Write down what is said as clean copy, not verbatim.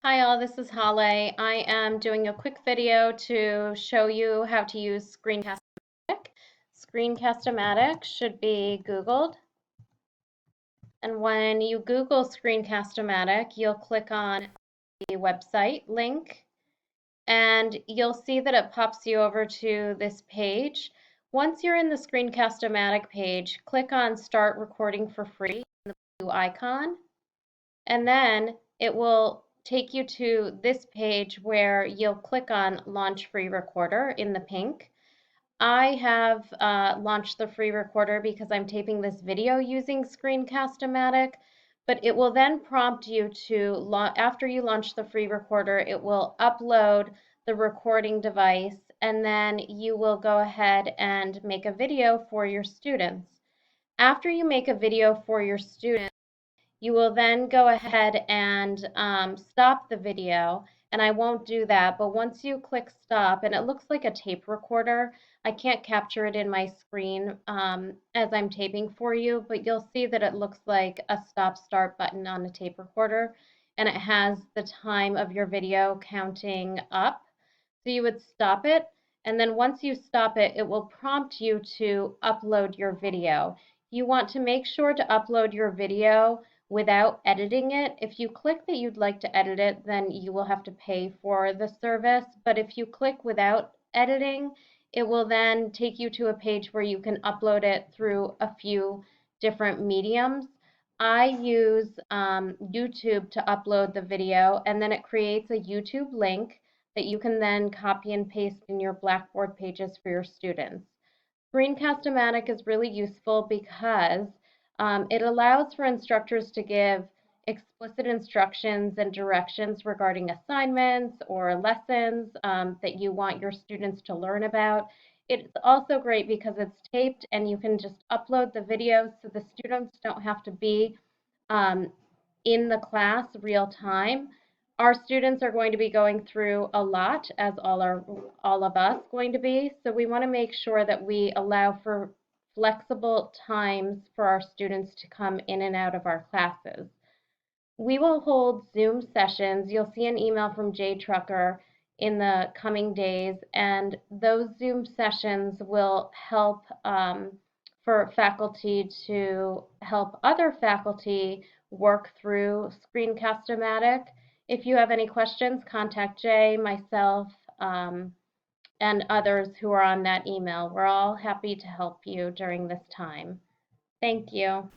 Hi all, this is Hale. I am doing a quick video to show you how to use Screencast-O-Matic. Screencast-O-Matic should be Googled. And when you Google Screencast-O-Matic, you'll click on the website link and you'll see that it pops you over to this page. Once you're in the Screencast-O-Matic page, click on Start Recording for Free, the blue icon, and then it will take you to this page where you'll click on Launch Free Recorder in the pink. I have launched the free recorder because I'm taping this video using Screencast-O-Matic, but it will then prompt you to, after you launch the free recorder, it will upload the recording device, and then you will go ahead and make a video for your students. After you make a video for your students, you will then go ahead and stop the video, and I won't do that, but once you click stop, and it looks like a tape recorder, I can't capture it in my screen as I'm taping for you, but you'll see that it looks like a stop start button on a tape recorder, and it has the time of your video counting up. So you would stop it, and then once you stop it, it will prompt you to upload your video. You want to make sure to upload your video without editing it. If you click that you'd like to edit it, then you will have to pay for the service. But if you click without editing, it will then take you to a page where you can upload it through a few different mediums. I use YouTube to upload the video, and then it creates a YouTube link that you can then copy and paste in your Blackboard pages for your students. Screencast-O-Matic is really useful because it allows for instructors to give explicit instructions and directions regarding assignments or lessons that you want your students to learn about. It's also great because it's taped and you can just upload the videos so the students don't have to be um, in the class real time. Our students are going to be going through a lot, as all of us going to be, so we want to make sure that we allow for flexible times for our students to come in and out of our classes. We will hold Zoom sessions. You'll see an email from Jay Trucker in the coming days, and those Zoom sessions will help for faculty to help other faculty work through Screencast-O-Matic. If you have any questions, contact Jay, myself, and others who are on that email. We're all happy to help you during this time. Thank you.